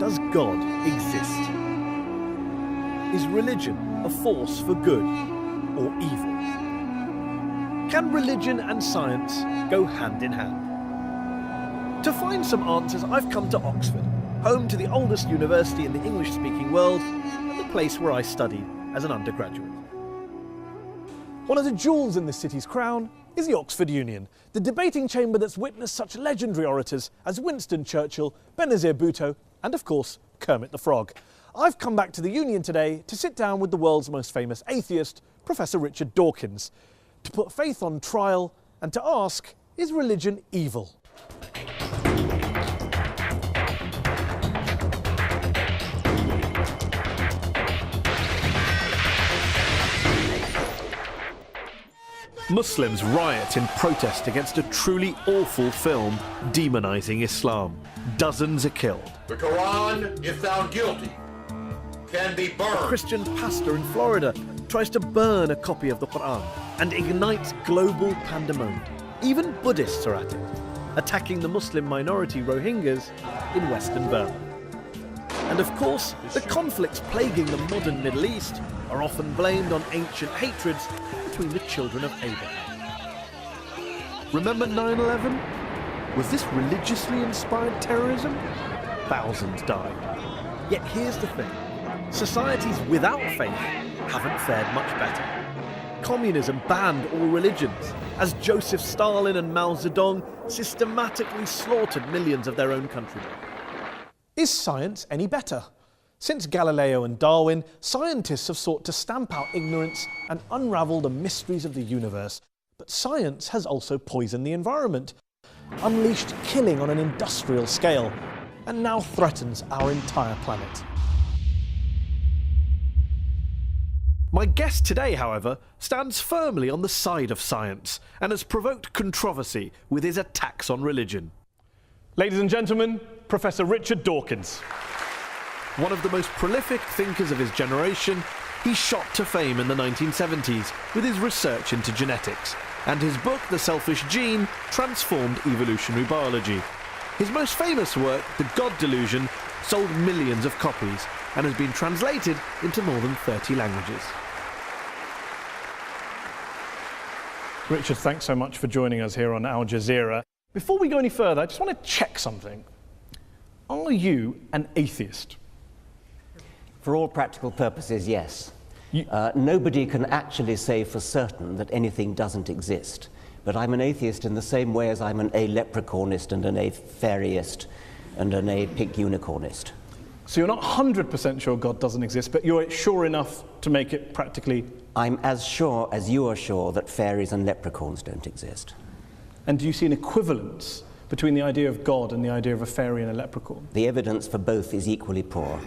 Does God exist? Is religion a force for good or evil? Can religion and science go hand in hand? To find some answers, I've come to Oxford, home to the oldest university in the English-speaking world and the place where I studied as an undergraduate. One of the jewels in the city's crown is the Oxford Union, the debating chamber that's witnessed such legendary orators as Winston Churchill, Benazir Bhutto and, of course, Kermit the Frog. I've come back to the Union today to sit down with the world's most famous atheist, Professor Richard Dawkins, to put faith on trial and to ask, is religion evil? Muslims riot in protest against a truly awful film demonising Islam. Dozens are killed. The Quran, if found guilty, can be burned. A Christian pastor in Florida tries to burn a copy of the Quran and ignites global pandemonium. Even Buddhists are at it, attacking the Muslim minority Rohingyas in Western Burma. And of course, the conflicts plaguing the modern Middle East are often blamed on ancient hatreds between the children of Abraham. Remember 9/11? Was this religiously inspired terrorism? Thousands died. Yet here's the thing. Societies without faith haven't fared much better. Communism banned all religions, as Joseph Stalin and Mao Zedong systematically slaughtered millions of their own countrymen. Is science any better? Since Galileo and Darwin, scientists have sought to stamp out ignorance and unravel the mysteries of the universe. But science has also poisoned the environment, unleashed killing on an industrial scale, and now threatens our entire planet. My guest today, however, stands firmly on the side of science and has provoked controversy with his attacks on religion. Ladies and gentlemen, Professor Richard Dawkins. One of the most prolific thinkers of his generation, he shot to fame in the 1970s with his research into genetics, and his book, The Selfish Gene, transformed evolutionary biology. His most famous work, The God Delusion, sold millions of copies and has been translated into more than 30 languages. Richard, thanks so much for joining us here on Al Jazeera. Before we go any further, I just want to check something. Are you an atheist? For all practical purposes, yes. Nobody can actually say for certain that anything doesn't exist. But I'm an atheist in the same way as I'm an a-leprechaunist and an a-fairyist and an a-pink unicornist. So you're not 100% sure God doesn't exist, but you're sure enough to make it practically... I'm as sure as you are sure that fairies and leprechauns don't exist. And do you see an equivalence between the idea of God and the idea of a fairy and a leprechaun? The evidence for both is equally poor.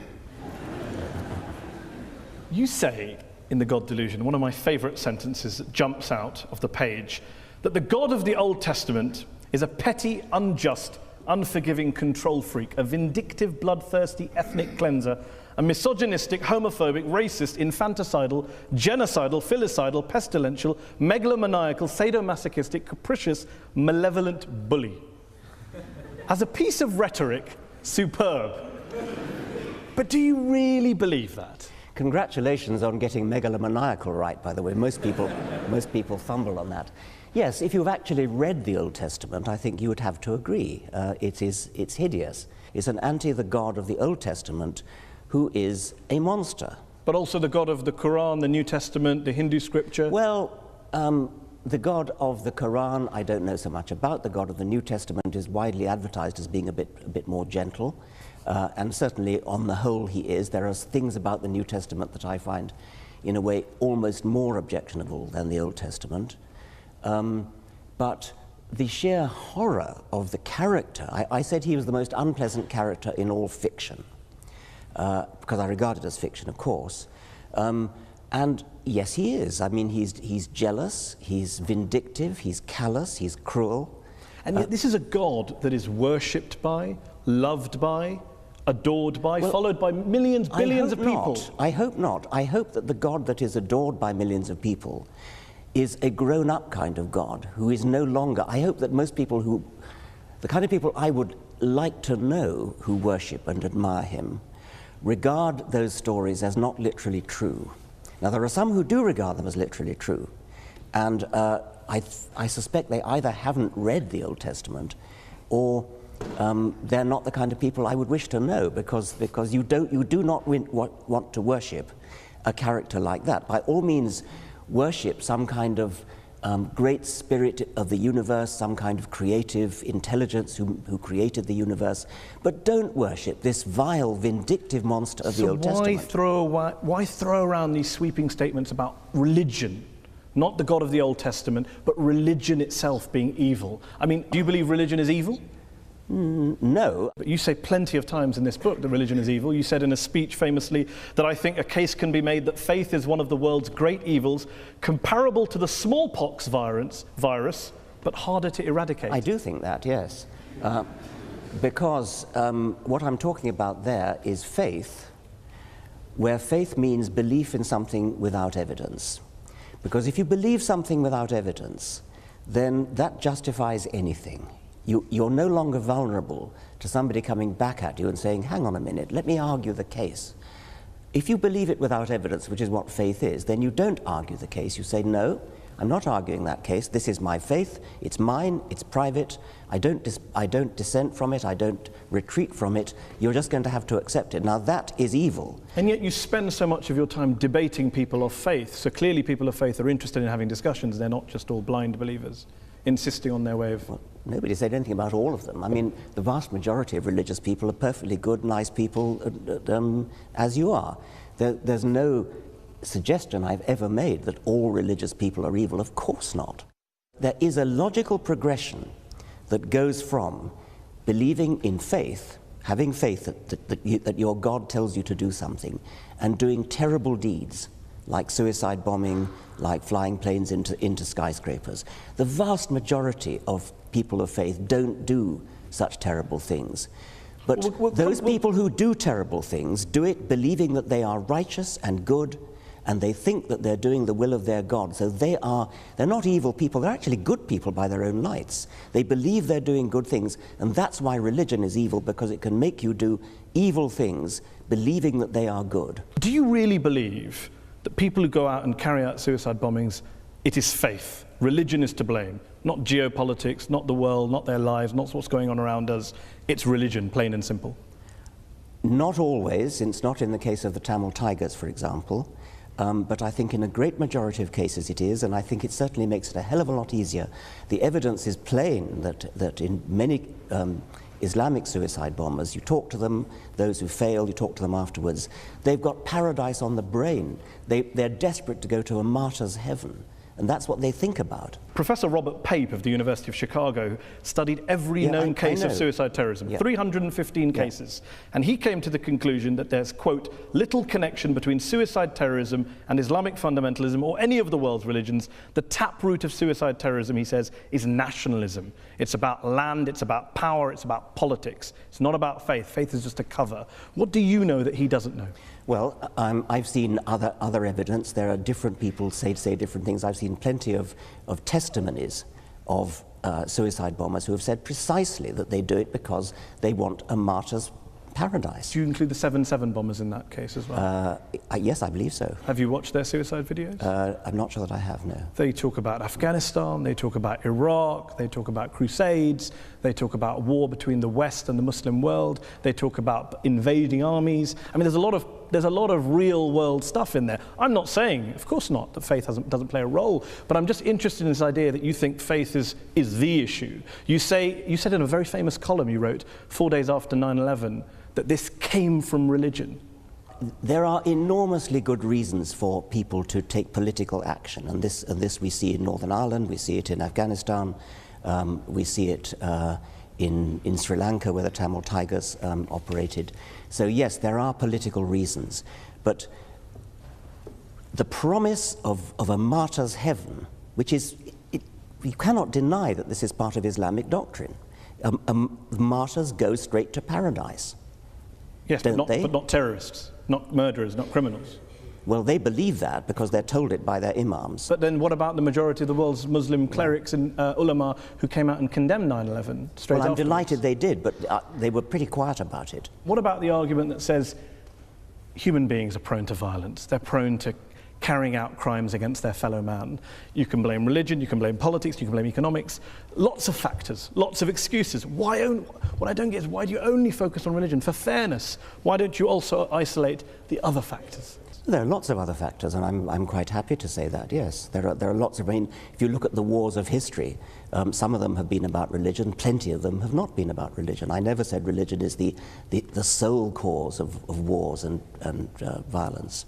You say in The God Delusion, one of my favourite sentences that jumps out of the page, that the God of the Old Testament is a petty, unjust, unforgiving control freak, a vindictive, bloodthirsty ethnic cleanser, a misogynistic, homophobic, racist, infanticidal, genocidal, filicidal, pestilential, megalomaniacal, sadomasochistic, capricious, malevolent bully. As a piece of rhetoric, superb. But do you really believe that? Congratulations on getting megalomaniacal right, by the way. Most people fumble on that. Yes, if you've actually read the Old Testament, I think you would have to agree. It's hideous. It's an the God of the Old Testament who is a monster. But also the God of the Quran, the New Testament, the Hindu scripture? Well, the God of the Quran, I don't know so much about. The God of the New Testament is widely advertised as being a bit more gentle. And certainly, on the whole, he is. There are things about the New Testament that I find, in a way, almost more objectionable than the Old Testament. But the sheer horror of the character, I said he was the most unpleasant character in all fiction, because I regard it as fiction, of course. And yes, he is. I mean, he's jealous, he's vindictive, he's callous, he's cruel. And yet this is a God that is worshipped by, loved by, adored by, well, followed by millions, billions of people. I hope not. I hope that the God that is adored by millions of people is a grown-up kind of God who is no longer... I hope that most people who... The kind of people I would like to know who worship and admire him regard those stories as not literally true. Now, there are some who do regard them as literally true, and I suspect they either haven't read the Old Testament or they're not the kind of people I would wish to know, because you do not want to worship a character like that. By all means, worship some kind of great spirit of the universe, some kind of creative intelligence who created the universe, but don't worship this vile, vindictive monster of the Old Testament. Why throw around these sweeping statements about religion? Not the God of the Old Testament, but religion itself being evil. I mean, do you believe religion is evil? No. But you say plenty of times in this book that religion is evil. You said in a speech famously that I think a case can be made that faith is one of the world's great evils, comparable to the smallpox virus, but harder to eradicate. I do think that, yes. Because what I'm talking about there is faith, where faith means belief in something without evidence. Because if you believe something without evidence, then that justifies anything. You're no longer vulnerable to somebody coming back at you and saying, hang on a minute, let me argue the case. If you believe it without evidence, which is what faith is, then you don't argue the case. You say, no, I'm not arguing that case. This is my faith. It's mine. It's private. I don't dissent from it. I don't retreat from it. You're just going to have to accept it. Now, that is evil. And yet you spend so much of your time debating people of faith. So clearly people of faith are interested in having discussions. They're not just all blind believers, insisting on their way of... Well, nobody said anything about all of them. I mean, the vast majority of religious people are perfectly good, nice people, as you are. There's no suggestion I've ever made that all religious people are evil. Of course not. There is a logical progression that goes from believing in faith, having faith that your God tells you to do something, and doing terrible deeds, like suicide bombing, like flying planes into skyscrapers. The vast majority of people of faith don't do such terrible things. But those people who do terrible things do it believing that they are righteous and good, and they think that they're doing the will of their God. So they're not evil people, they're actually good people by their own lights. They believe they're doing good things, and that's why religion is evil, because it can make you do evil things believing that they are good. Do you really believe that people who go out and carry out suicide bombings, it is faith? Religion is to blame, not geopolitics, not the world, not their lives, not what's going on around us. It's religion, plain and simple. Not always. It's not in the case of the Tamil Tigers, for example. But I think in a great majority of cases it is, and I think it certainly makes it a hell of a lot easier. The evidence is plain that in many Islamic suicide bombers, you talk to them, those who fail, you talk to them afterwards, they've got paradise on the brain. They're desperate to go to a martyr's heaven. And that's what they think about. Professor Robert Pape of the University of Chicago studied every known case of suicide terrorism, 315 cases. And he came to the conclusion that there's, quote, little connection between suicide terrorism and Islamic fundamentalism or any of the world's religions. The taproot of suicide terrorism, he says, is nationalism. It's about land, it's about power, it's about politics. It's not about faith. Faith is just a cover. What do you know that he doesn't know? Well, I've seen other evidence. There are different people say different things. I've seen plenty of testimonies of suicide bombers who have said precisely that they do it because they want a martyr's paradise. Do you include the 7/7 bombers in that case as well? Yes, I believe so. Have you watched their suicide videos? I'm not sure that I have, no. They talk about Afghanistan, they talk about Iraq, they talk about crusades, they talk about war between the West and the Muslim world, they talk about invading armies. I mean, there's a lot of real world stuff in there. I'm not saying, of course not, that faith doesn't play a role, but I'm just interested in this idea that you think faith is the issue. You said in a very famous column you wrote 4 days after 9/11 that this came from religion. There are enormously good reasons for people to take political action, and this we see in Northern Ireland, we see it in Afghanistan, we see it in Sri Lanka, where the Tamil Tigers operated. So yes, there are political reasons, but the promise of a martyr's heaven, which is, you cannot deny that this is part of Islamic doctrine. Martyrs go straight to paradise. Yes, but not terrorists, not murderers, not criminals. Well, they believe that because they're told it by their imams. But then what about the majority of the world's Muslim clerics and ulama who came out and condemned 9/11 straight Well, I'm afterwards? delighted they did, but they were pretty quiet about it. What about the argument that says human beings are prone to violence, they're prone to carrying out crimes against their fellow man? You can blame religion, you can blame politics, you can blame economics, lots of factors, lots of excuses. What I don't get is, why do you only focus on religion? For fairness, why don't you also isolate the other factors? There are lots of other factors, and I'm quite happy to say that, yes. There are lots of, I mean, if you look at the wars of history, some of them have been about religion, plenty of them have not been about religion. I never said religion is the sole cause of wars and violence.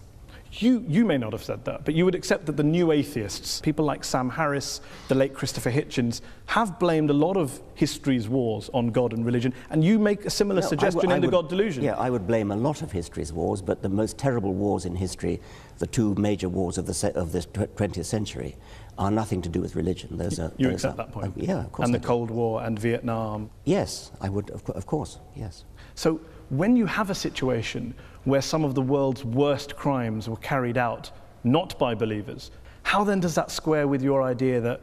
You may not have said that, but you would accept that the new atheists, people like Sam Harris, the late Christopher Hitchens, have blamed a lot of history's wars on God and religion, and you make a similar suggestion in The God Delusion. Yeah, I would blame a lot of history's wars, but the most terrible wars in history, the two major wars of the 20th century, are nothing to do with religion. You accept that point? Yeah, of course. And the Cold War and Vietnam? Yes, I would, of course, yes. So when you have a situation where some of the world's worst crimes were carried out not by believers, how then does that square with your idea that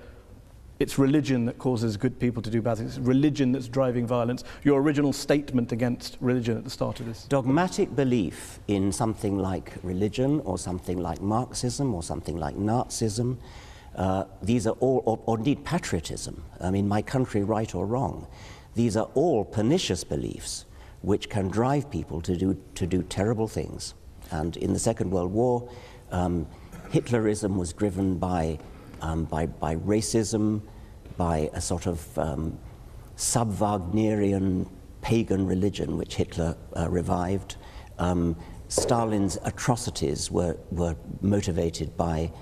it's religion that causes good people to do bad things, it's religion that's driving violence, your original statement against religion at the start of this? Dogmatic belief in something like religion or something like Marxism or something like Nazism, these are all, or indeed patriotism, I mean, my country right or wrong, these are all pernicious beliefs which can drive people to do terrible things. And in the Second World War, Hitlerism was driven by racism, by a sort of sub-Wagnerian pagan religion which Hitler revived. Stalin's atrocities were motivated by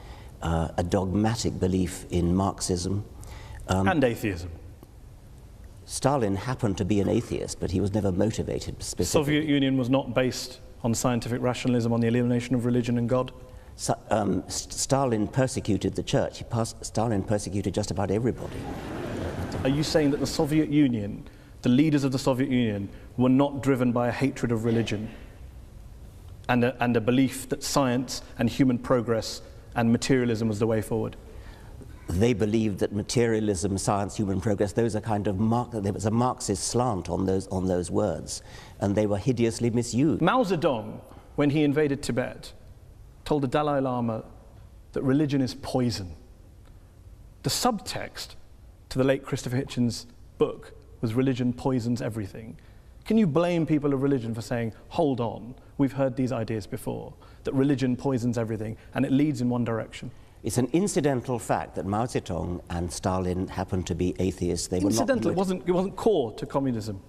a dogmatic belief in Marxism. And atheism. Stalin happened to be an atheist, but he was never motivated The specifically. Soviet Union was not based on scientific rationalism, on the elimination of religion and God? Stalin persecuted the church. Stalin persecuted just about everybody. Are you saying that the Soviet Union, the leaders of the Soviet Union, were not driven by a hatred of religion and a belief that science and human progress and materialism was the way forward? They believed that materialism, science, human progress, those are kind of there was a Marxist slant on those words, and they were hideously misused. Mao Zedong, when he invaded Tibet, told the Dalai Lama that religion is poison. The subtext to the late Christopher Hitchens' book was religion poisons everything. Can you blame people of religion for saying, hold on, we've heard these ideas before, that religion poisons everything and it leads in one direction? It's an incidental fact that Mao Zedong and Stalin happened to be atheists. They Incidental, were not. it wasn't core to communism.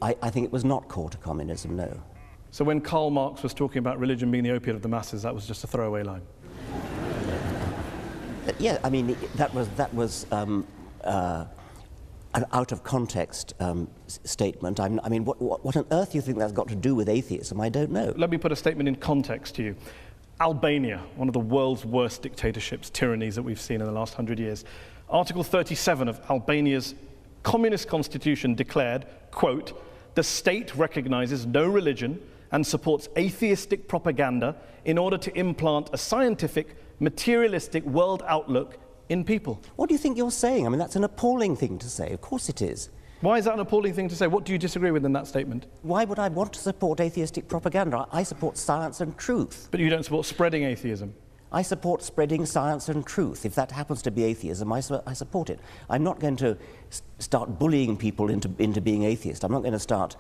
I think it was not core to communism, no. So when Karl Marx was talking about religion being the opiate of the masses, that was just a throwaway line. Yeah, I mean, that was an out of context statement. I mean, what on earth do you think that's got to do with atheism? I don't know. Let me put a statement in context to you. Albania, one of the world's worst dictatorships, tyrannies that we've seen in the last 100 years. Article 37 of Albania's communist constitution declared, quote, "The state recognizes no religion and supports atheistic propaganda in order to implant a scientific, materialistic world outlook in people." What do you think you're saying? I mean, that's an appalling thing to say. Of course it is. Why is that an appalling thing to say? What do you disagree with in that statement? Why would I want to support atheistic propaganda? I support science and truth. But you don't support spreading atheism. I support spreading science and truth. If that happens to be atheism, I support it. I'm not going to start bullying people into being atheist. I'm not going to start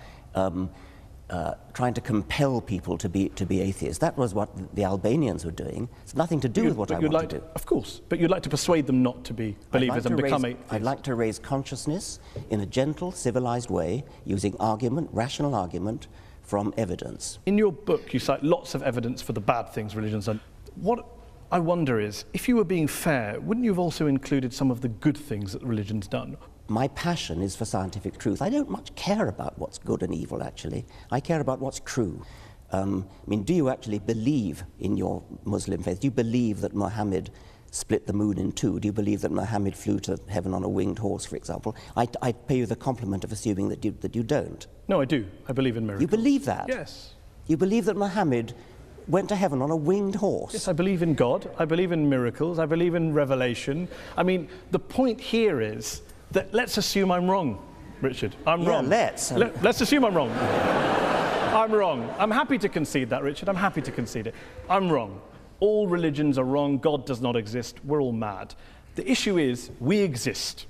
trying to compel people to be atheists. That was what the Albanians were doing. It's nothing to do with what I want to do. Of course, but you'd like to persuade them not to be believers and become atheists. I'd like to raise consciousness in a gentle, civilized way, using argument, rational argument, from evidence. In your book, you cite lots of evidence for the bad things religion's done. What I wonder is, if you were being fair, wouldn't you have also included some of the good things that religion's done? My passion is for scientific truth. I don't much care about what's good and evil, actually. I care about what's true. I mean, do you actually believe in your Muslim faith? Do you believe that Muhammad split the moon in two? Do you believe that Muhammad flew to heaven on a winged horse, for example? I pay you the compliment of assuming that you don't. No, I do. I believe in miracles. You believe that? Yes. You believe that Muhammad went to heaven on a winged horse. Yes, I believe in God, I believe in miracles, I believe in revelation. I mean, the point here is that let's assume I'm wrong, Richard. I'm wrong. Let's. Let's assume I'm wrong. I'm wrong. I'm happy to concede that, Richard. I'm happy to concede it. I'm wrong. All religions are wrong. God does not exist. We're all mad. The issue is we exist.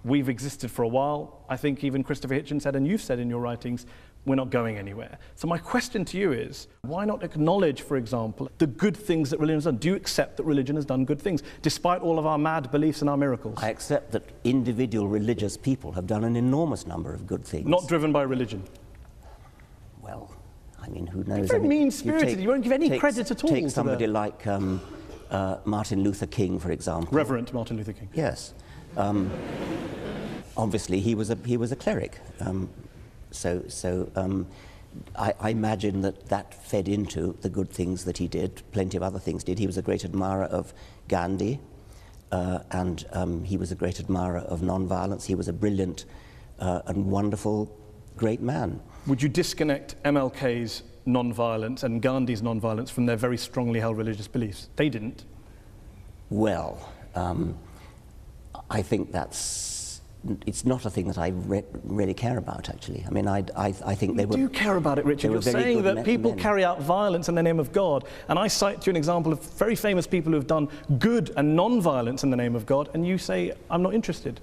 We've existed for a while. I think even Christopher Hitchens said, and you've said in your writings, we're not going anywhere. So my question to you is, why not acknowledge, for example, the good things that religion has done? Do you accept that religion has done good things, despite all of our mad beliefs and our miracles? I accept that individual religious people have done an enormous number of good things. Not driven by religion? Well, I mean, who knows? You're very mean-spirited. You won't give any credit at all. Take somebody like Martin Luther King, for example. Reverend Martin Luther King. Yes. Obviously, he was a cleric. I imagine that fed into the good things that he did. Plenty of other things did. He was a great admirer of Gandhi, and he was a great admirer of non-violence. He was a brilliant and wonderful, great man. Would you disconnect MLK's non-violence and Gandhi's non-violence from their very strongly held religious beliefs? They didn't. Well, I think it's not a thing that I really care about, actually. I mean, I think they were... You do care about it, Richard. You're saying that people carry out violence in the name of God, and I cite to you an example of very famous people who have done good and non-violence in the name of God, and you say, I'm not interested.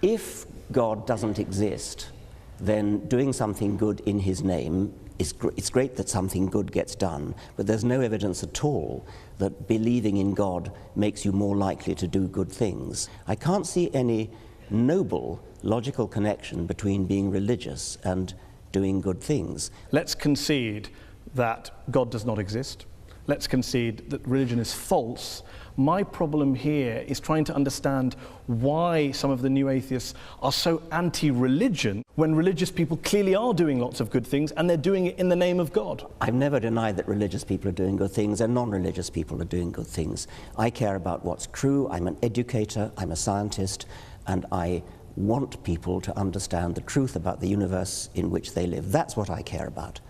If God doesn't exist, then doing something good in his name it's great that something good gets done, but there's no evidence at all that believing in God makes you more likely to do good things. I can't see any noble, logical connection between being religious and doing good things. Let's concede that God does not exist. Let's concede that religion is false. My problem here is trying to understand why some of the new atheists are so anti-religion when religious people clearly are doing lots of good things and they're doing it in the name of God. I've never denied that religious people are doing good things and non-religious people are doing good things. I care about what's true. I'm an educator, I'm a scientist, and I want people to understand the truth about the universe in which they live. That's what I care about.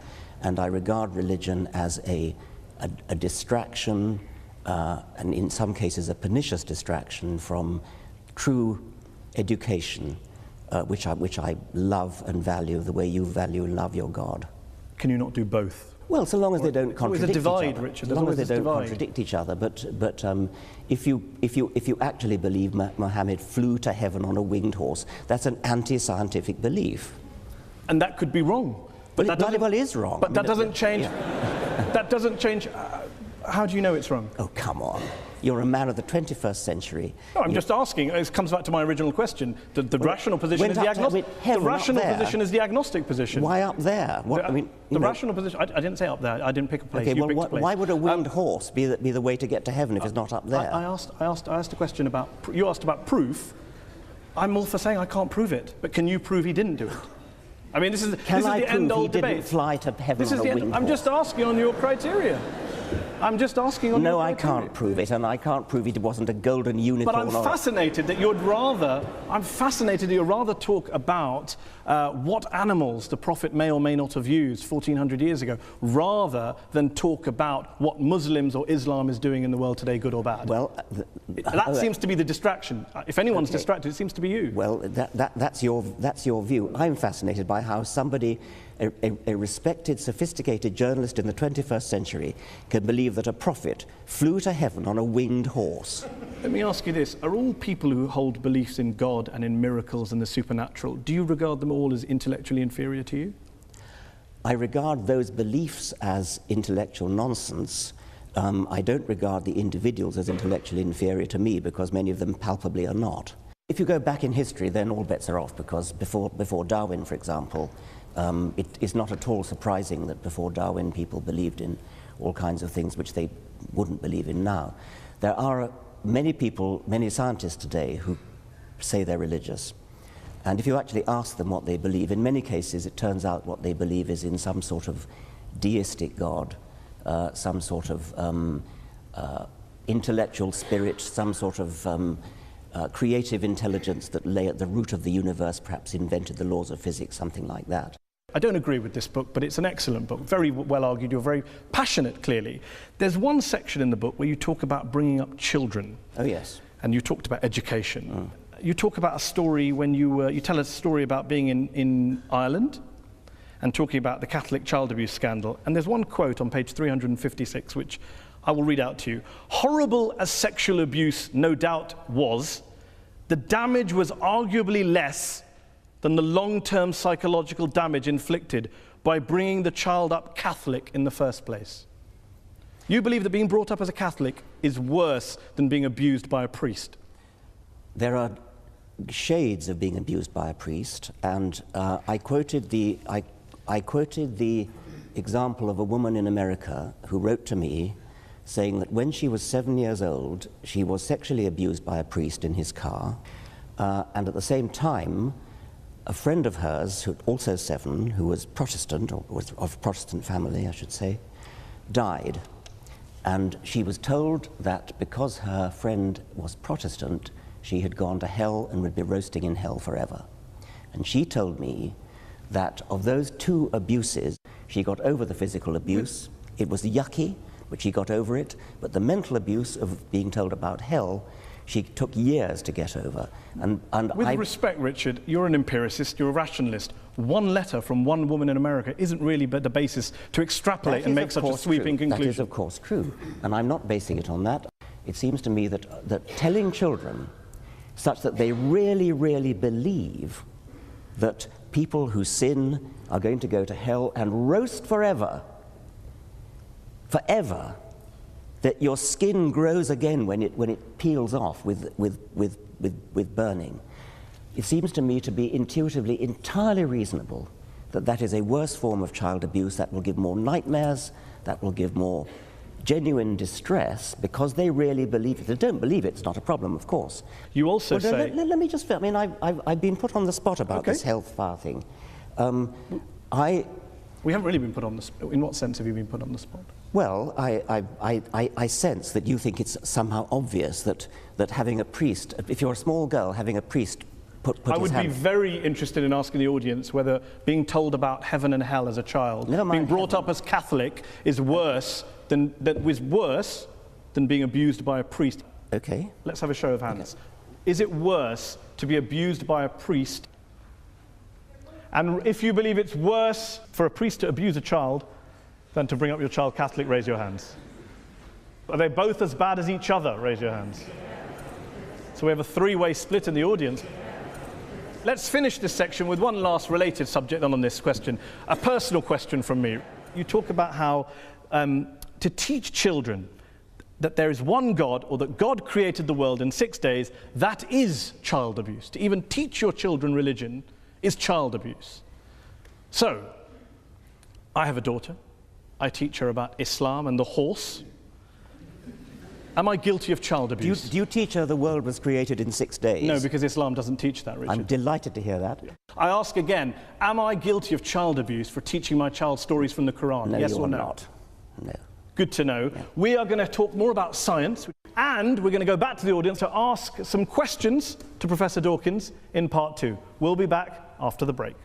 And I regard religion as a distraction, and in some cases a pernicious distraction from true education, which I love and value the way you value and love your God. Can you not do both? Well, so long as they don't contradict each other. There's a divide, Richard. As long as they don't contradict each other. But if you actually believe Muhammad flew to heaven on a winged horse, that's an anti-scientific belief. And that could be wrong. But that bloody well is wrong. But that doesn't change. Yeah. That doesn't change. How do you know it's wrong? Oh, come on. You're a man of the 21st century. No, I'm just asking. It comes back to my original question. The rational position is the agnostic. The rational position is the agnostic position. Why up there? What, the rational position. I didn't say up there. I didn't pick a place. Okay, you well, picked a place. Why would a winged horse be the way to get to heaven if it's not up there? I asked a question about. You asked about proof. I'm all for saying I can't prove it, but can you prove he didn't do it? I mean, this is the end-all debate. He didn't fly to heaven on a winged horse? I'm just asking on your criteria. I'm just asking on No, your I criteria. can't prove it, and I can't prove it wasn't a golden unicorn. But I'm fascinated that you'd rather. I'm fascinated that you'd rather talk about what animals the Prophet may or may not have used 1400 years ago, rather than talk about what Muslims or Islam is doing in the world today, good or bad. Well, that seems to be the distraction. If anyone's distracted, it seems to be you. Well, that's your view. I'm fascinated by how somebody, a respected, sophisticated journalist in the 21st century, can believe that a prophet flew to heaven on a winged horse. Let me ask you this. Are all people who hold beliefs in God and in miracles and the supernatural, do you regard them all as intellectually inferior to you? I regard those beliefs as intellectual nonsense. I don't regard the individuals as intellectually inferior to me, because many of them palpably are not. If you go back in history, then all bets are off, because before Darwin, for example, it is not at all surprising that before Darwin people believed in all kinds of things which they wouldn't believe in now. There are many people, many scientists today who say they're religious. And if you actually ask them what they believe, in many cases it turns out what they believe is in some sort of deistic God, some sort of intellectual spirit, some sort of creative intelligence that lay at the root of the universe, perhaps invented the laws of physics, something like that. I don't agree with this book, but it's an excellent book, very well argued. You're very passionate, clearly. There's one section in the book where you talk about bringing up children. Oh, yes. And you talked about education. You talk about a story when you tell a story about being in Ireland and talking about the Catholic child abuse scandal. And there's one quote on page 356, which I will read out to you. "Horrible as sexual abuse no doubt was, the damage was arguably less than the long-term psychological damage inflicted by bringing the child up Catholic in the first place." You believe that being brought up as a Catholic is worse than being abused by a priest? There are shades of being abused by a priest, and I quoted the example of a woman in America who wrote to me saying that when she was 7 years old, she was sexually abused by a priest in his car, and at the same time, a friend of hers, who also 7, who was Protestant, or was of Protestant family, I should say, died. And she was told that because her friend was Protestant, she had gone to hell and would be roasting in hell forever. And she told me that of those 2 abuses, she got over the physical abuse. It was yucky, but she got over it. But the mental abuse of being told about hell, she took years to get over. And with respect, Richard, you're an empiricist, you're a rationalist. One letter from one woman in America isn't really the basis to extrapolate and make such a sweeping conclusion. That is, of course, true. And I'm not basing it on that. It seems to me that telling children such that they really, really believe that people who sin are going to go to hell and roast forever, that your skin grows again when it peels off with burning. It seems to me to be intuitively entirely reasonable that that is a worse form of child abuse, that will give more nightmares, that will give more genuine distress, because they really believe it. If they don't believe it, it's not a problem, of course. You also say... Let me just... I mean, I've been put on the spot about this health bar thing. We haven't really been put on the spot. In what sense have you been put on the spot? Well, I sense that you think it's somehow obvious that having a priest, if you're a small girl, having a priest put I would be very interested in asking the audience whether being told about heaven and hell as a child, being brought up as Catholic, is worse than being abused by a priest. Okay. Let's have a show of hands. Okay. Is it worse to be abused by a priest? And if you believe it's worse for a priest to abuse a child than to bring up your child Catholic, raise your hands. Are they both as bad as each other? Raise your hands. So we have a 3-way split in the audience. Let's finish this section with one last related subject on this question, a personal question from me. You talk about how to teach children that there is one God, or that God created the world in 6 days, that is child abuse. To even teach your children religion is child abuse. So, I have a daughter. I teach her about Islam and the horse. Am I guilty of child abuse? Do you teach her the world was created in 6 days? No, because Islam doesn't teach that, Richard. I'm delighted to hear that. I ask again, am I guilty of child abuse for teaching my child stories from the Quran? No, yes or no? Not. No. Good to know. Yeah. We are going to talk more about science, and we're going to go back to the audience to ask some questions to Professor Dawkins in part 2. We'll be back after the break.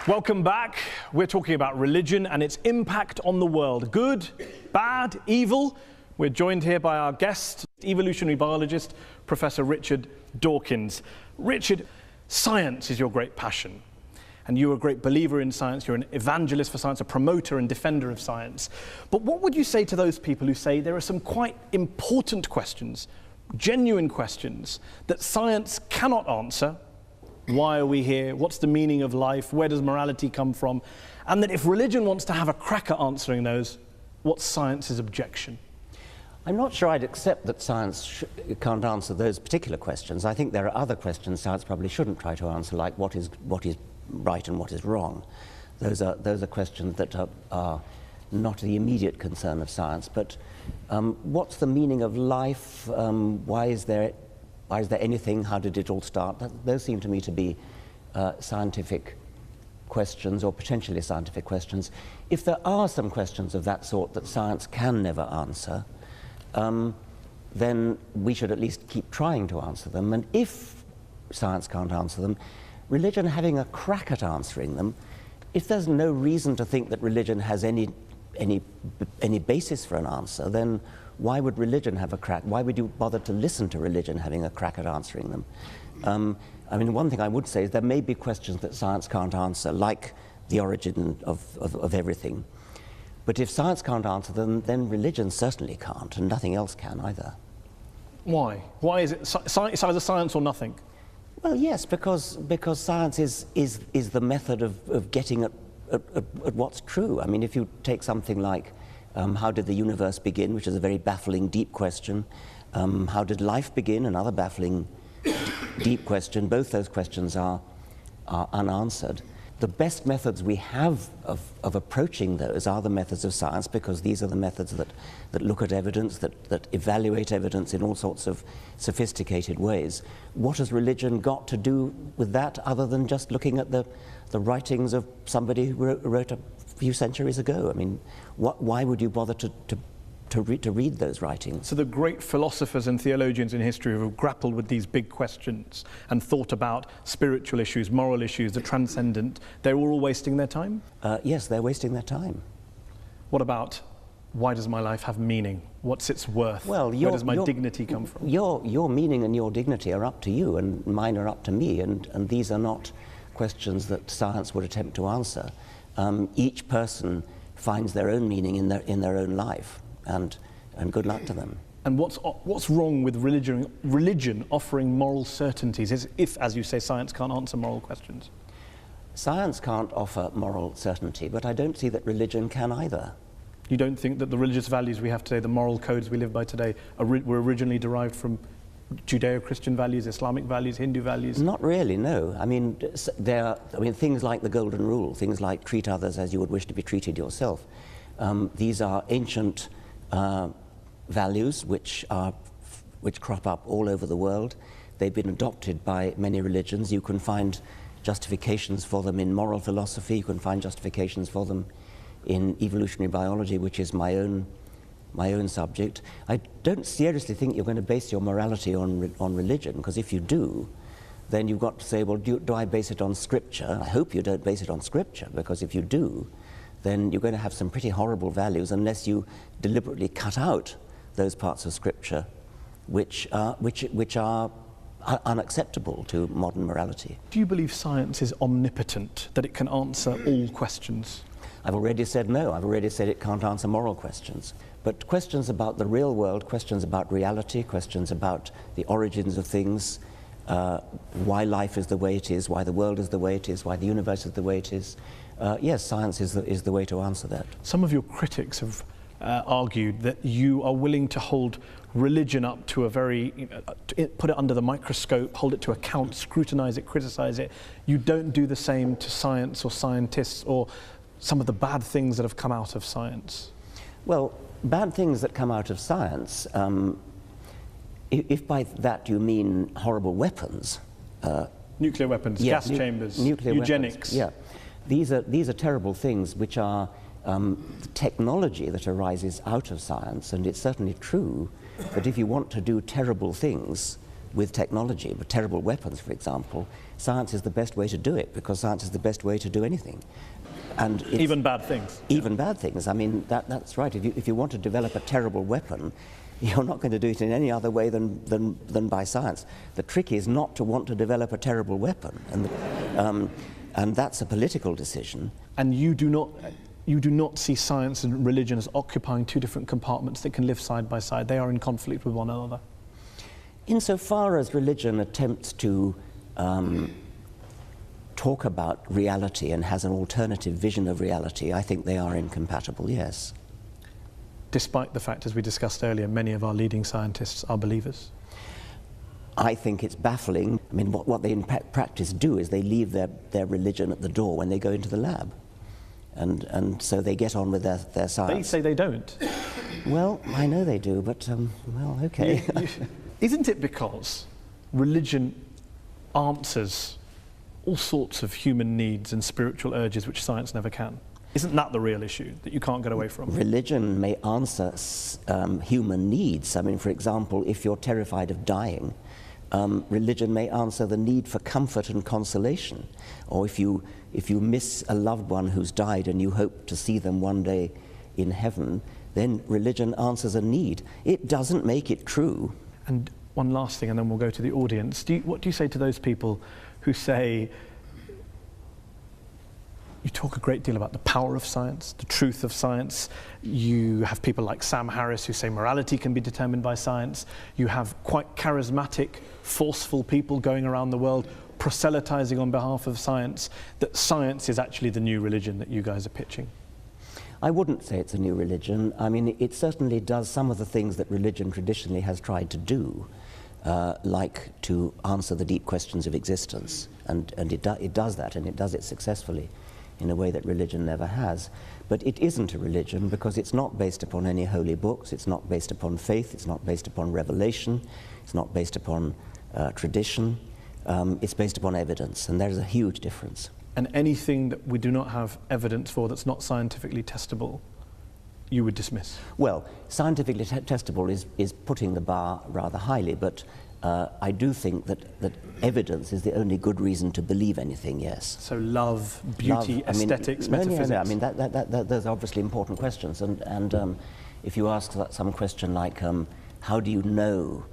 Welcome back. We're talking about religion and its impact on the world. Good, bad, evil. We're joined here by our guest, evolutionary biologist, Professor Richard Dawkins. Richard, science is your great passion, and you're a great believer in science. You're an evangelist for science, a promoter and defender of science. But what would you say to those people who say there are some quite important questions, genuine questions, that science cannot answer? Why are we here? What's the meaning of life? Where does morality come from? And that if religion wants to have a crack at answering those, what's science's objection? I'm not sure I'd accept that science can't answer those particular questions. I think there are other questions science probably shouldn't try to answer, like what is right and what is wrong. Those are questions that are not the immediate concern of science. But what's the meaning of life? Why is there anything? How did it all start? Those seem to me to be scientific questions, or potentially scientific questions. If there are some questions of that sort that science can never answer, then we should at least keep trying to answer them. And if science can't answer them, religion having a crack at answering them, if there's no reason to think that religion has any basis for an answer, then why would religion have a crack? Why would you bother to listen to religion having a crack at answering them? I mean, one thing I would say is there may be questions that science can't answer, like the origin of everything. But if science can't answer them, then religion certainly can't, and nothing else can either. Why? Why is it it's either science or nothing? Well, yes, because science is the method of getting at what's true. I mean, if you take something like how did the universe begin, which is a very baffling, deep question. How did life begin? Another baffling, deep question. Both those questions are unanswered. The best methods we have of approaching those are the methods of science, because these are the methods that look at evidence, that evaluate evidence in all sorts of sophisticated ways. What has religion got to do with that, other than just looking at the writings of somebody who wrote a few centuries ago? I mean, why would you bother to read those writings? So the great philosophers and theologians in history who have grappled with these big questions and thought about spiritual issues, moral issues, the transcendent, they're all wasting their time? Yes, they're wasting their time. What about, why does my life have meaning? What's its worth? Well, where does my dignity come from? Your meaning and your dignity are up to you, and mine are up to me, and these are not questions that science would attempt to answer. Each person finds their own meaning in their own life. And good luck to them. And what's wrong with religion offering moral certainties, if, as you say, science can't answer moral questions? Science can't offer moral certainty, but I don't see that religion can either. You don't think that the religious values we have today, the moral codes we live by today, were originally derived from Judeo-Christian values, Islamic values, Hindu values? Not really, no. I mean, things like the Golden Rule, things like treat others as you would wish to be treated yourself. These are ancient values which crop up all over the world. They've been adopted by many religions. You can find justifications for them in moral philosophy. You can find justifications for them in evolutionary biology, which is my own subject. I don't seriously think you're going to base your morality on religion, because if you do, then you've got to say, well, do I base it on Scripture? I hope you don't base it on Scripture, because if you do, then you're going to have some pretty horrible values unless you deliberately cut out those parts of Scripture which are unacceptable to modern morality. Do you believe science is omnipotent, that it can answer all questions? I've already said no. I've already said it can't answer moral questions. But questions about the real world, questions about reality, questions about the origins of things, why life is the way it is, why the world is the way it is, why the universe is the way it is, yes, science is the way to answer that. Some of your critics have argued that you are willing to hold religion up to a very, put it under the microscope, hold it to account, scrutinize it, criticize it. You don't do the same to science or scientists or some of the bad things that have come out of science. Well, bad things that come out of science, if by that you mean horrible weapons. Nuclear weapons, yeah, gas chambers, nuclear eugenics. Weapons, yeah. These are terrible things which are technology that arises out of science, and it's certainly true that if you want to do terrible things with technology, with terrible weapons, for example, science is the best way to do it, because science is the best way to do anything. And even bad things. Even bad things. I mean, that's right. If you want to develop a terrible weapon, you're not going to do it in any other way than by science. The trick is not to want to develop a terrible weapon, and that's a political decision. And you do not see science and religion as occupying two different compartments that can live side by side. They are in conflict with one another. Insofar as religion attempts to talk about reality and has an alternative vision of reality, I think they are incompatible, yes. Despite the fact, as we discussed earlier, many of our leading scientists are believers? I think it's baffling. I mean, what they in practice do is they leave their religion at the door when they go into the lab. And so they get on with their science. They say they don't. Well, I know they do, but, well, okay. Isn't it because religion answers all sorts of human needs and spiritual urges which science never can? Isn't that the real issue that you can't get away from? Religion may answer human needs. I mean, for example, if you're terrified of dying, religion may answer the need for comfort and consolation. Or if you miss a loved one who's died and you hope to see them one day in heaven, then religion answers a need. It doesn't make it true. And one last thing, and then we'll go to the audience. What do you say to those people who say, you talk a great deal about the power of science, the truth of science. You have people like Sam Harris who say morality can be determined by science. You have quite charismatic, forceful people going around the world proselytizing on behalf of science, that science is actually the new religion that you guys are pitching. I wouldn't say it's a new religion. I mean, it certainly does some of the things that religion traditionally has tried to do, like to answer the deep questions of existence. And it does that, and it does it successfully in a way that religion never has. But it isn't a religion because it's not based upon any holy books, it's not based upon faith, it's not based upon revelation, it's not based upon tradition, it's based upon evidence, and there's a huge difference. And anything that we do not have evidence for that's not scientifically testable, you would dismiss? Well, scientifically testable is putting the bar rather highly, but I do think that evidence is the only good reason to believe anything, yes. So love, beauty, aesthetics, metaphysics? No, I mean, those are obviously important questions. And if you ask some question like, how do you know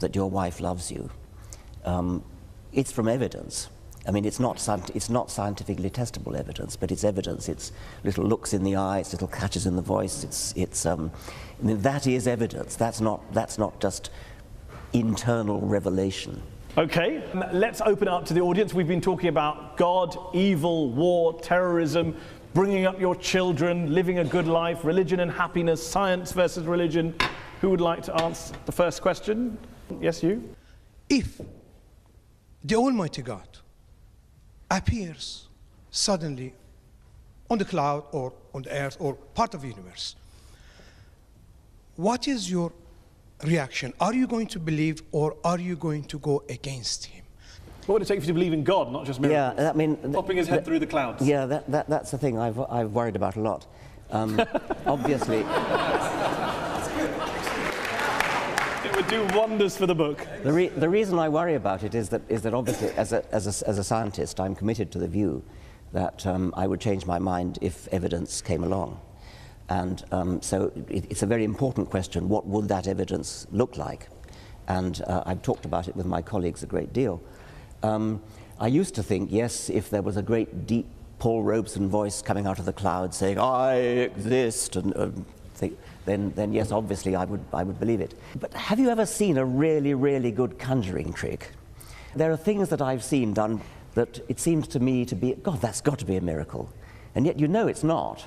that your wife loves you? It's from evidence. I mean, it's not scientifically testable evidence, but it's evidence. It's little looks in the eye, it's little catches in the voice. I mean, that is evidence. That's not just internal revelation. Okay, let's open it up to the audience. We've been talking about God, evil, war, terrorism, bringing up your children, living a good life, religion and happiness, science versus religion. Who would like to answer the first question? Yes, you? If the Almighty God appears suddenly on the cloud or on the earth or part of the universe, what is your reaction? Are you going to believe or are you going to go against him? What would it take for you to believe in God, not just miracles? Yeah, I mean, popping his head through the clouds. Yeah, that's the thing I've worried about a lot. Obviously, it would do wonders for the book. The reason I worry about it is that obviously, as a scientist, I'm committed to the view that I would change my mind if evidence came along. And so it's a very important question, what would that evidence look like? And I've talked about it with my colleagues a great deal. I used to think, yes, if there was a great deep Paul Robeson voice coming out of the cloud saying, I exist, then yes, obviously I would believe it. But have you ever seen a really, really good conjuring trick? There are things that I've seen done that it seems to me to be, God, that's got to be a miracle. And yet you know it's not.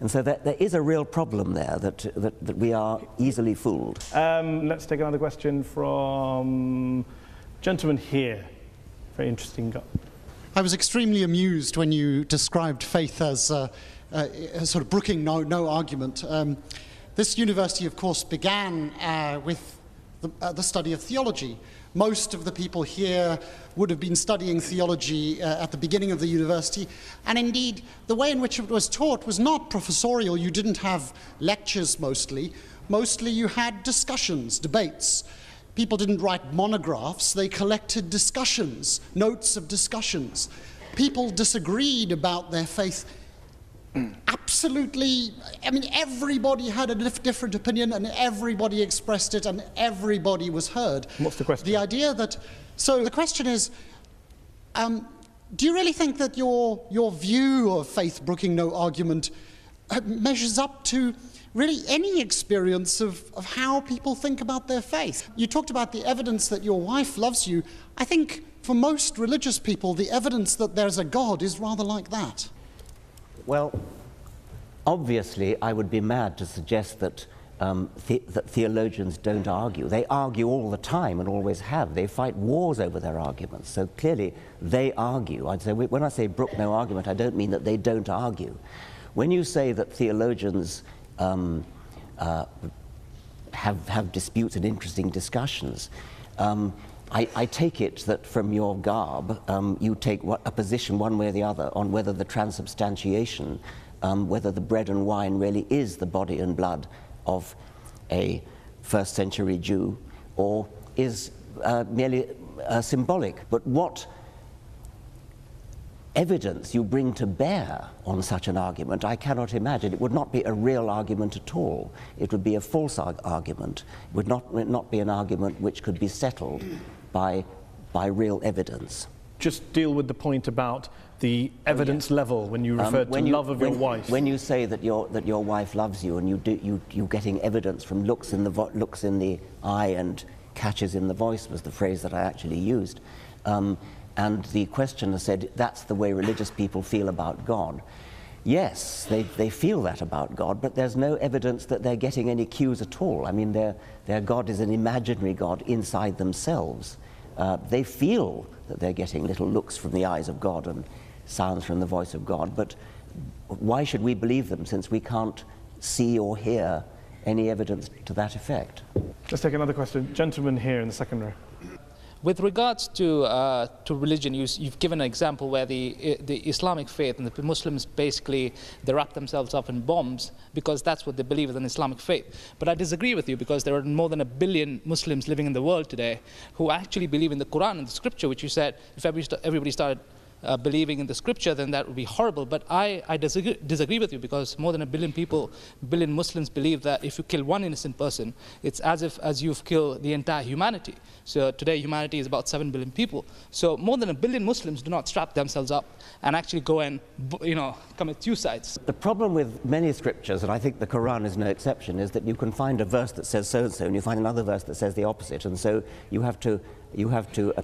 And so there is a real problem there that we are easily fooled. Let's take another question from gentleman here. Very interesting guy. I was extremely amused when you described faith as sort of brooking no argument. This university, of course, began with the study of theology. Most of the people here would have been studying theology at the beginning of the university, and indeed the way in which it was taught was not professorial. You didn't have lectures mostly. Mostly you had discussions, debates. People didn't write monographs, they collected discussions, notes of discussions. People disagreed about their faith. Absolutely, I mean, everybody had a different opinion and everybody expressed it and everybody was heard. What's the question? The idea that, so the question is, do you really think that your view of faith brooking no argument measures up to really any experience of how people think about their faith? You talked about the evidence that your wife loves you. I think for most religious people, the evidence that there's a God is rather like that. Well, obviously, I would be mad to suggest that that theologians don't argue. They argue all the time and always have. They fight wars over their arguments. So clearly they argue. I'd say, when I say brook no argument, I don't mean that they don't argue. When you say that theologians have disputes and interesting discussions, I take it that from your garb, you take a position one way or the other on whether the transubstantiation, whether the bread and wine really is the body and blood of a first century Jew, or is merely symbolic. But what evidence you bring to bear on such an argument, I cannot imagine. It would not be a real argument at all. It would be a false argument. It would not be an argument which could be settled by real evidence. Just deal with the point about the evidence level when you referred to love of your wife. When you say that your wife loves you, and you're getting evidence from looks in the eye and catches in the voice was the phrase that I actually used. And the questioner said, that's the way religious people feel about God. Yes, they feel that about God, but there's no evidence that they're getting any cues at all. I mean, their God is an imaginary God inside themselves. They feel that they're getting little looks from the eyes of God and sounds from the voice of God, but why should we believe them since we can't see or hear any evidence to that effect? Let's take another question. Gentleman here in the second row. With regards to religion, you've given an example where the Islamic faith and the Muslims basically, they wrap themselves up in bombs because that's what they believe is an Islamic faith. But I disagree with you, because there are more than 1 billion Muslims living in the world today who actually believe in the Quran and the scripture, which you said if everybody started believing in the scripture, then that would be horrible. But I disagree with you, because more than 1 billion Muslims believe that if you kill one innocent person, it's as you've killed the entire humanity. So today humanity is about 7 billion people. So more than 1 billion Muslims do not strap themselves up and actually go and commit suicides. The problem with many scriptures, and I think the Quran is no exception, is that you can find a verse that says so-and-so, and you find another verse that says the opposite, and so you have to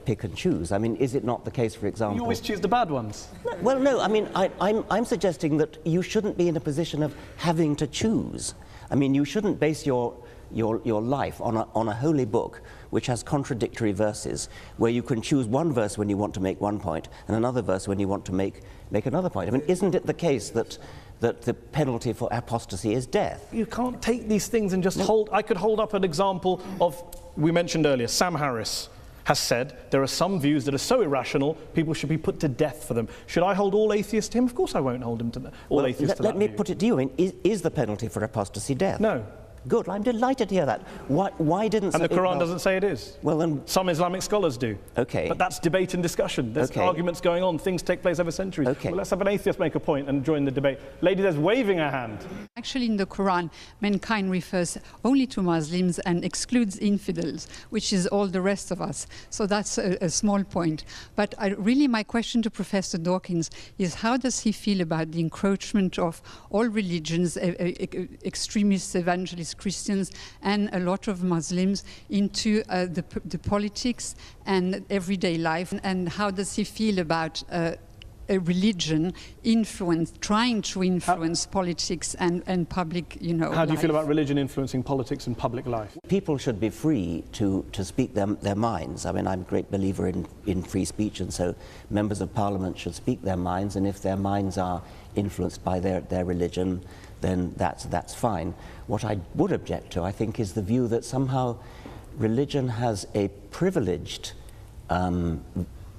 pick and choose. I mean, is it not the case, for example... You always choose the bad ones. Well, no, I mean, I'm suggesting that you shouldn't be in a position of having to choose. I mean, you shouldn't base your life on a holy book which has contradictory verses, where you can choose one verse when you want to make one point and another verse when you want to make another point. I mean, isn't it the case that the penalty for apostasy is death? You can't take these things and just hold... I could hold up an example of, we mentioned earlier, Sam Harris has said there are some views that are so irrational, people should be put to death for them. Should I hold all atheists to him? Of course I won't hold him to all atheists to that Let me view. put it to you, is the penalty for apostasy death? No. Good, I'm delighted to hear that. Why didn't... And the Quran doesn't say it is. Well, then... Some Islamic scholars do. Okay. But that's debate and discussion. There's arguments going on. Things take place over centuries. Okay. Well, let's have an atheist make a point and join the debate. Lady there's waving her hand. Actually, in the Quran, mankind refers only to Muslims and excludes infidels, which is all the rest of us. So that's a small point. But really, my question to Professor Dawkins is, how does he feel about the encroachment of all religions, extremists, evangelists, Christians, and a lot of Muslims into the politics and everyday life? And how does he feel about a religion trying to influence politics and public, How do you feel about religion influencing politics and public life? People should be free to speak their minds. I mean, I'm a great believer in free speech, and so members of parliament should speak their minds, and if their minds are influenced by their religion, then that's fine. What I would object to, I think, is the view that somehow religion has a privileged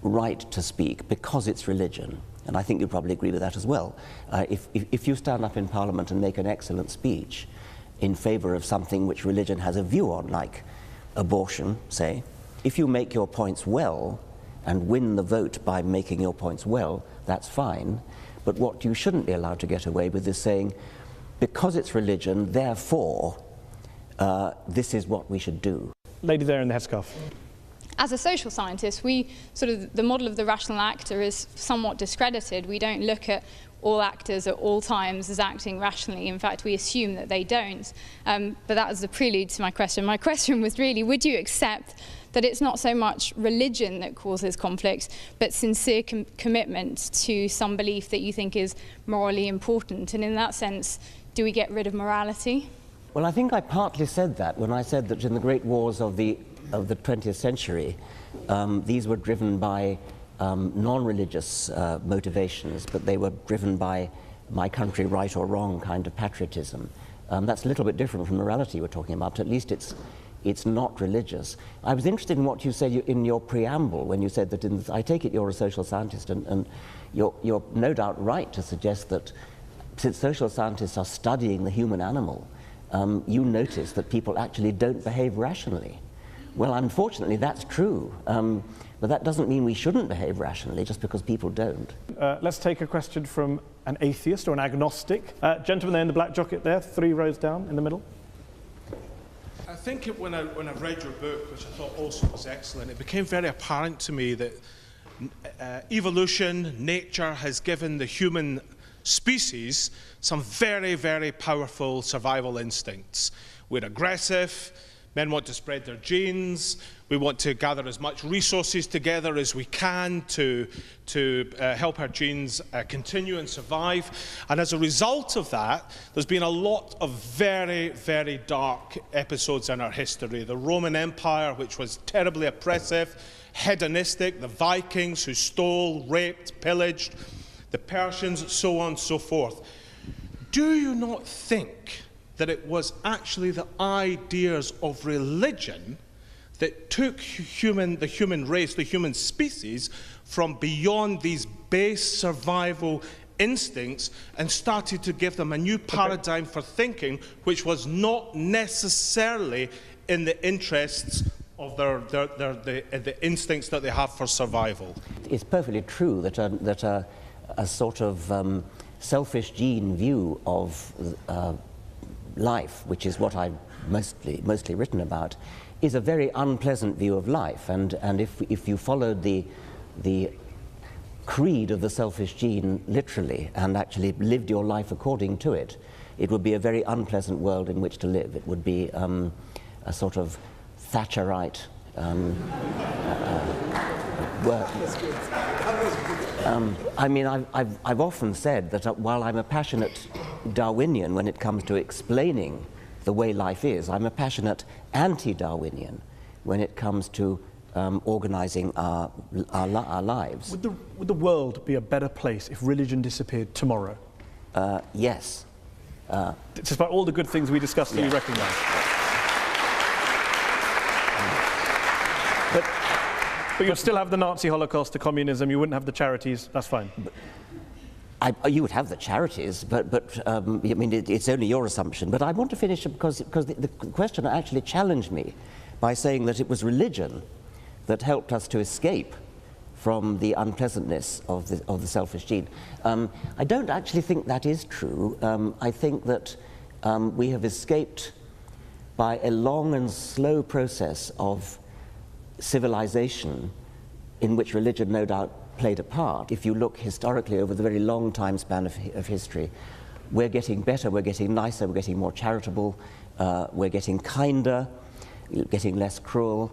right to speak because it's religion. And I think you probably agree with that as well. If you stand up in Parliament and make an excellent speech in favour of something which religion has a view on, like abortion, say, if you make your points well and win the vote by making your points well, that's fine. But what you shouldn't be allowed to get away with is saying, because it's religion, therefore, this is what we should do. Lady there in the headscarf. As a social scientist, the model of the rational actor is somewhat discredited. We don't look at all actors at all times as acting rationally. In fact, we assume that they don't. But that was the prelude to my question. My question was really, would you accept that it's not so much religion that causes conflict, but sincere commitment to some belief that you think is morally important? And in that sense, do we get rid of morality? Well, I think I partly said that when I said that in the great wars of the 20th century, these were driven by non-religious motivations, but they were driven by my country, right or wrong kind of patriotism. That's a little bit different from morality we're talking about, but at least it's not religious. I was interested in what you said in your preamble when you said that, I take it you're a social scientist, and you're no doubt right to suggest that since social scientists are studying the human animal, you notice that people actually don't behave rationally. Well, unfortunately, that's true. But that doesn't mean we shouldn't behave rationally just because people don't. Let's take a question from an atheist or an agnostic. Gentleman there in the black jacket there, 3 rows down in the middle. I think when I read your book, which I thought also was excellent, it became very apparent to me that evolution, nature, has given the human species some very, very powerful survival instincts. We're aggressive, men want to spread their genes, we want to gather as much resources together as we can to help our genes continue and survive. And as a result of that, there's been a lot of very, very dark episodes in our history. The Roman Empire, which was terribly oppressive, hedonistic, the Vikings who stole, raped, pillaged, the Persians, so on and so forth. Do you not think that it was actually the ideas of religion that took the human race, the human species, from beyond these base survival instincts and started to give them a new paradigm for thinking, which was not necessarily in the interests of the instincts that they have for survival? It's perfectly true that a sort of selfish gene view of life, which is what I've mostly written about, is a very unpleasant view of life. And if you followed the creed of the selfish gene literally and actually lived your life according to it, it would be a very unpleasant world in which to live. It would be a sort of Thatcherite work. I mean, I've often said that while I'm a passionate Darwinian when it comes to explaining the way life is, I'm a passionate anti-Darwinian when it comes to organizing our lives. Would the world be a better place if religion disappeared tomorrow? Yes. Despite all the good things we discussed that you recognise. But you'd still have the Nazi Holocaust, the communism, you wouldn't have the charities, that's fine. You would have the charities, but I mean, it's only your assumption. But I want to finish because the question actually challenged me by saying that it was religion that helped us to escape from the unpleasantness of the selfish gene. I don't actually think that is true. I think that we have escaped by a long and slow process of civilization in which religion no doubt played a part. If you look historically over the very long time span of history, we're getting better, we're getting nicer, we're getting more charitable, we're getting kinder, getting less cruel.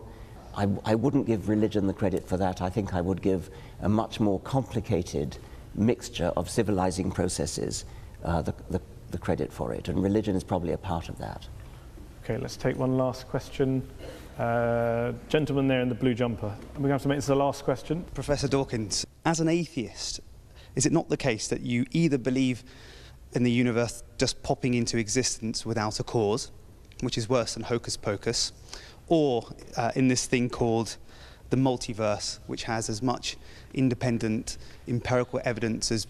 I wouldn't give religion the credit for that. I think I would give a much more complicated mixture of civilizing processes the credit for it, and religion is probably a part of that. Okay, let's take one last question. Gentleman there in the blue jumper. We're going to have to make this the last question. Professor Dawkins, as an atheist, is it not the case that you either believe in the universe just popping into existence without a cause, which is worse than hocus pocus, or in this thing called the multiverse, which has as much independent empirical evidence as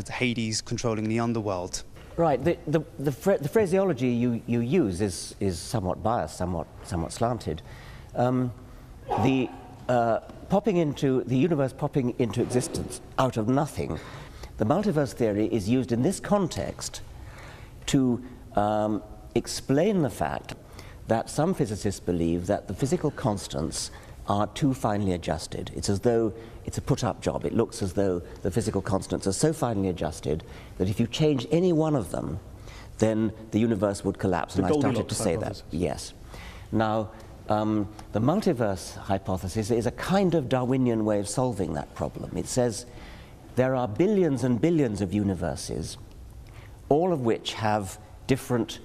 Hades controlling the underworld? Right. The phraseology you use is somewhat biased, somewhat slanted. The universe popping into existence out of nothing, the multiverse theory is used in this context to explain the fact that some physicists believe that the physical constants are too finely adjusted. It's as though it's a put-up job. It looks as though the physical constants are so finely adjusted that if you change any one of them, then the universe would collapse. And I started to say that. Yes. Now, the multiverse hypothesis is a kind of Darwinian way of solving that problem. It says there are billions and billions of universes, all of which have different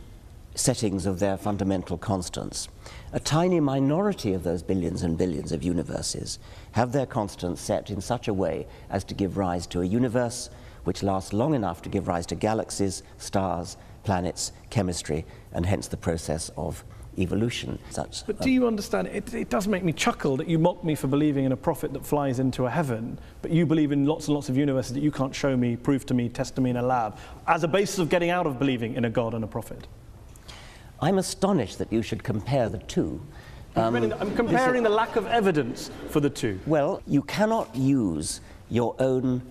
settings of their fundamental constants. A tiny minority of those billions and billions of universes have their constants set in such a way as to give rise to a universe which lasts long enough to give rise to galaxies, stars, planets, chemistry, and hence the process of evolution. But do you understand, it does make me chuckle that you mock me for believing in a prophet that flies into a heaven, but you believe in lots and lots of universes that you can't show me, prove to me, test to me in a lab, as a basis of getting out of believing in a God and a prophet. I'm astonished that you should compare the two. I'm comparing the lack of evidence for the two. Well, you cannot use your own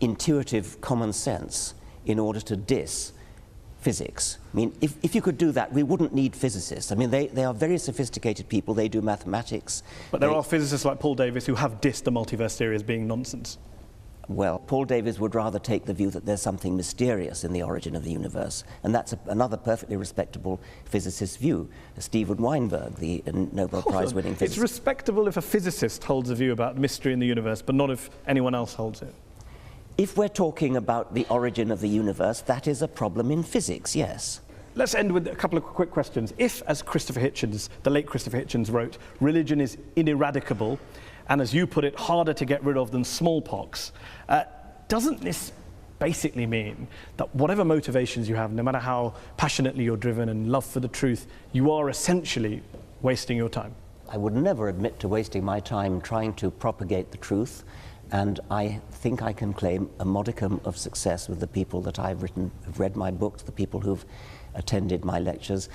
intuitive common sense in order to diss physics. I mean, if you could do that, we wouldn't need physicists. I mean, they are very sophisticated people. They do mathematics. But there are physicists like Paul Davies who have dissed the multiverse theory as being nonsense. Well, Paul Davies would rather take the view that there's something mysterious in the origin of the universe, and that's another perfectly respectable physicist's view. Steven Weinberg, the Nobel Prize-winning physicist. It's respectable if a physicist holds a view about mystery in the universe, but not if anyone else holds it. If we're talking about the origin of the universe, that is a problem in physics, yes. Let's end with a couple of quick questions. If, as Christopher Hitchens, the late Christopher Hitchens wrote, religion is ineradicable, and as you put it, harder to get rid of than smallpox, doesn't this basically mean that whatever motivations you have, no matter how passionately you're driven and love for the truth, you are essentially wasting your time? I would never admit to wasting my time trying to propagate the truth, and I think I can claim a modicum of success with the people that I've read my books, the people who've attended my lectures.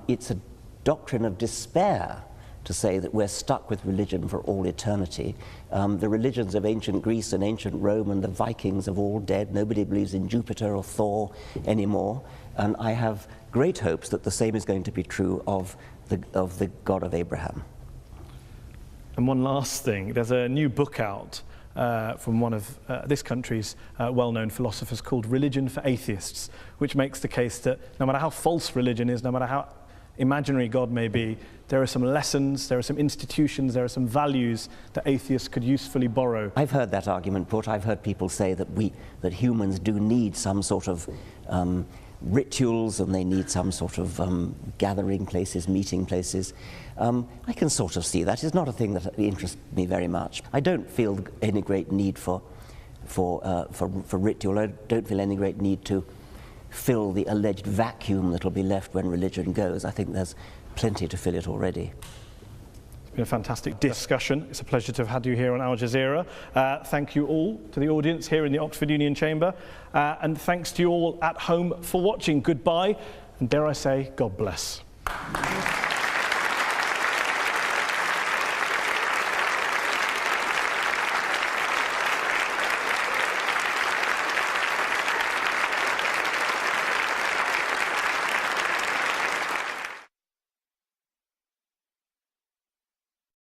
It's a doctrine of despair to say that we're stuck with religion for all eternity. The religions of ancient Greece and ancient Rome and the Vikings have all dead. Nobody believes in Jupiter or Thor anymore. And I have great hopes that the same is going to be true of the God of Abraham. And one last thing, there's a new book out from one of this country's well-known philosophers called Religion for Atheists, which makes the case that no matter how false religion is, no matter how imaginary God may be, there are some lessons, there are some institutions, there are some values that atheists could usefully borrow. I've heard that argument put. I've heard people say that humans do need some sort of rituals, and they need some sort of gathering places, meeting places. I can sort of see that. It's not a thing that interests me very much. I don't feel any great need for ritual. I don't feel any great need to fill the alleged vacuum that will be left when religion goes. I think there's plenty to fill it already. It's been a fantastic discussion. It's a pleasure to have had you here on Al Jazeera. Thank you all to the audience here in the Oxford Union Chamber, and thanks to you all at home for watching. Goodbye, and dare I say, God bless.